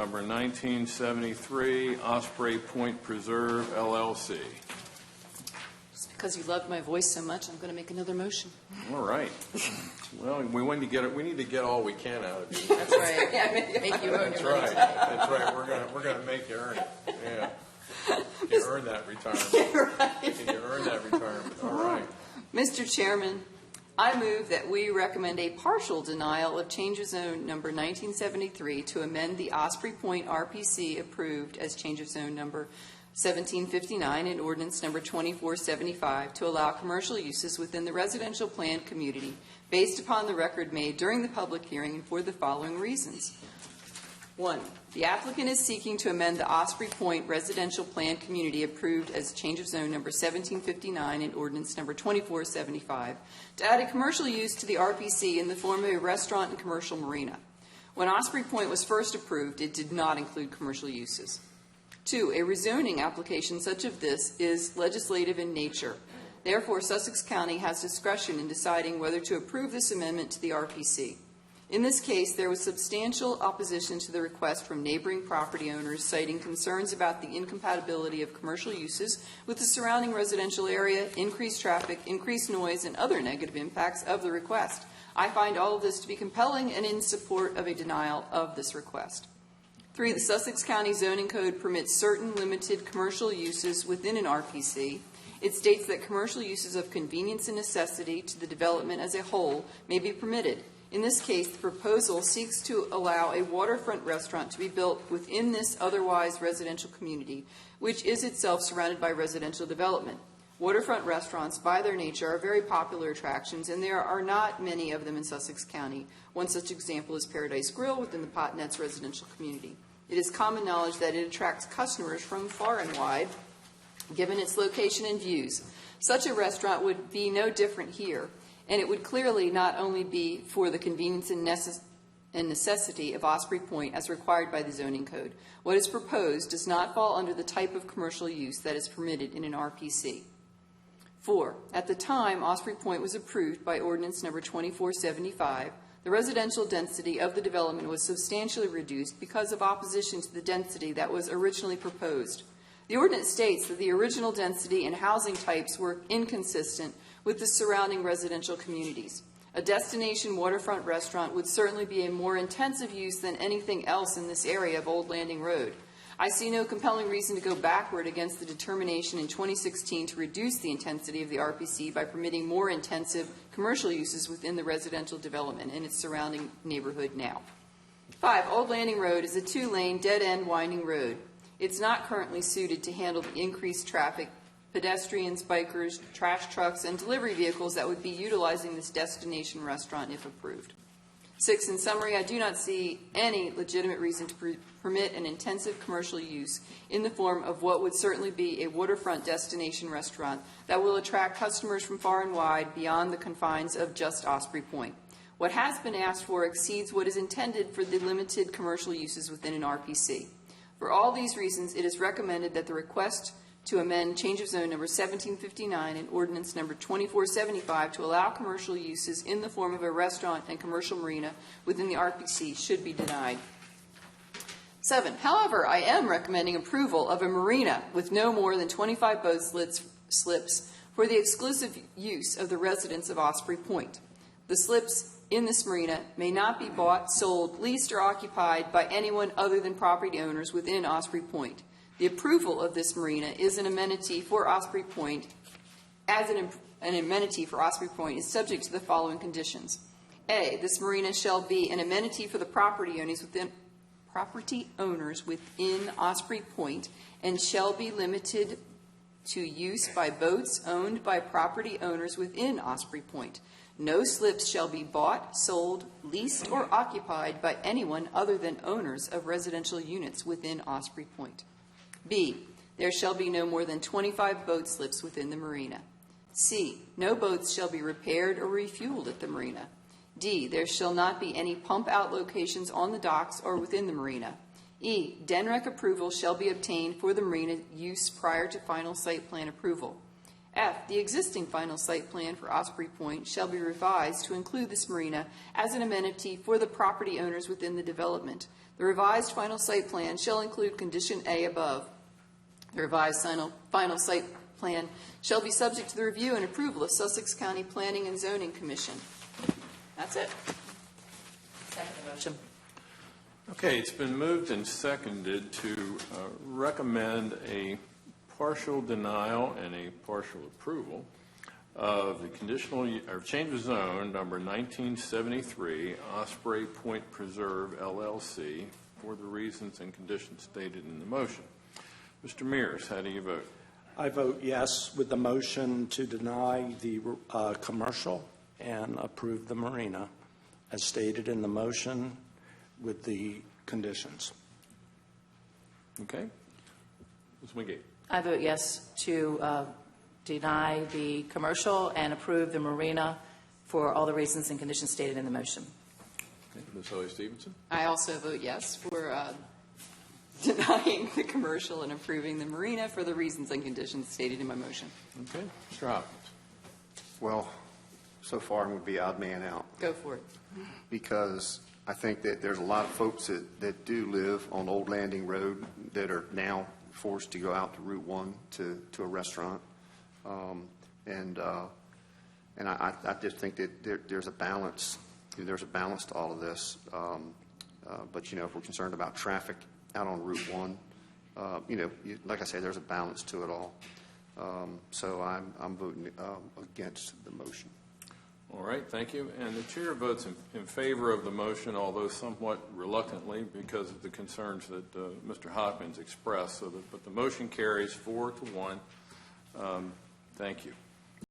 number 1973, Osprey Point Preserve, LLC. Just because you loved my voice so much, I'm going to make another motion. All right. Well, we need to get all we can out of you. That's right. Make you earn That's your right. money. That's right. We're gonna make you earn it. Yeah. You earn that retirement. You earn that retirement. All right. Mr. Chairman, I move that we recommend a partial denial of change of zone number 1973 to amend the Osprey Point RPC approved as change of zone number 1759 and ordinance number 2475 to allow commercial uses within the residential planned community based upon the record made during the public hearing and for the following reasons. 1. The applicant is seeking to amend the Osprey Point residential planned community approved as change of zone number 1759 and ordinance number 2475 to add a commercial use to the RPC in the form of a restaurant and commercial marina. When Osprey Point was first approved, it did not include commercial uses. 2. A rezoning application such as this is legislative in nature. Therefore, Sussex County has discretion in deciding whether to approve this amendment to the RPC. In this case, there was substantial opposition to the request from neighboring property owners, citing concerns about the incompatibility of commercial uses with the surrounding residential area, increased traffic, increased noise, and other negative impacts of the request. I find all of this to be compelling and in support of a denial of this request. 3. The Sussex County Zoning Code permits certain limited commercial uses within an RPC. It states that commercial uses of convenience and necessity to the development as a whole may be permitted. In this case, the proposal seeks to allow a waterfront restaurant to be built within this otherwise residential community, which is itself surrounded by residential development. Waterfront restaurants, by their nature, are very popular attractions, and there are not many of them in Sussex County. One such example is Paradise Grill within the Potnet's residential community. It is common knowledge that it attracts customers from far and wide, given its location and views. Such a restaurant would be no different here, and it would clearly not only be for the convenience and necessity of Osprey Point as required by the zoning code. What is proposed does not fall under the type of commercial use that is permitted in an RPC. 4. At the time Osprey Point was approved by ordinance number 2475, the residential density of the development was substantially reduced because of opposition to the density that was originally proposed. The ordinance states that the original density and housing types were inconsistent with the surrounding residential communities. A destination waterfront restaurant would certainly be a more intensive use than anything else in this area of Old Landing Road. I see no compelling reason to go backward against the determination in 2016 to reduce the intensity of the RPC by permitting more intensive commercial uses within the residential development and its surrounding neighborhood now. 5. Old Landing Road is a 2-lane, dead-end winding road. It's not currently suited to handle the increased traffic, pedestrians, bikers, trash trucks, and delivery vehicles that would be utilizing this destination restaurant if approved. 6. In summary, I do not see any legitimate reason to permit an intensive commercial use in the form of what would certainly be a waterfront destination restaurant that will attract customers from far and wide beyond the confines of just Osprey Point. What has been asked for exceeds what is intended for the limited commercial uses within an RPC. For all these reasons, it is recommended that the request to amend change of zone number 1759 and ordinance number 2475 to allow commercial uses in the form of a restaurant and commercial marina within the RPC should be denied. 7. However, I am recommending approval of a marina with no more than 25 boat slips for the exclusive use of the residents of Osprey Point. The slips in this marina may not be bought, sold, leased, or occupied by anyone other than property owners within Osprey Point. The approval of this marina is an amenity for Osprey Point, an amenity for Osprey Point is subject to the following conditions. A. This marina shall be an amenity for the property owners within Osprey Point and shall be limited to use by boats owned by property owners within Osprey Point. No slips shall be bought, sold, leased, or occupied by anyone other than owners of residential units within Osprey Point. B. There shall be no more than 25 boat slips within the marina. C. No boats shall be repaired or refueled at the marina. D. There shall not be any pump-out locations on the docks or within the marina. E. DENREC approval shall be obtained for the marina use prior to final site plan approval. F, the existing final site plan for Osprey Point shall be revised to include this marina as an amenity for the property owners within the development. The revised final site plan shall include condition A above. The revised final site plan shall be subject to the review and approval of Sussex County Planning and Zoning Commission. That's it. Second motion. Okay, it's been moved and seconded to recommend a partial denial and a partial approval of the conditional or change of zone number 1973 Osprey Point Preserve LLC for the reasons and conditions stated in the motion. Mr. Mears, how do you vote? I vote yes with the motion to deny the commercial and approve the marina as stated in the motion with the conditions. Okay. Ms. McGee. I vote yes to deny the commercial and approve the marina for all the reasons and conditions stated in the motion. Okay. Ms. Hoy Stevenson. I also vote yes for denying the commercial and approving the marina for the reasons and conditions stated in my motion. Okay. Mr. Hopkins. Well, so far I'm going to be odd man out Go for it. because I think that there's a lot of folks that do live on Old Landing Road that are now forced to go out to Route 1 to a restaurant. And I just think that there's a balance. There's a balance to all of this. But, if we're concerned about traffic out on Route 1, like I say, there's a balance to it all. So I'm voting against the motion. All right, thank you. And the chair votes in favor of the motion, although somewhat reluctantly because of the concerns that Mr. Hopkins expressed. But the motion carries 4-1. Thank you.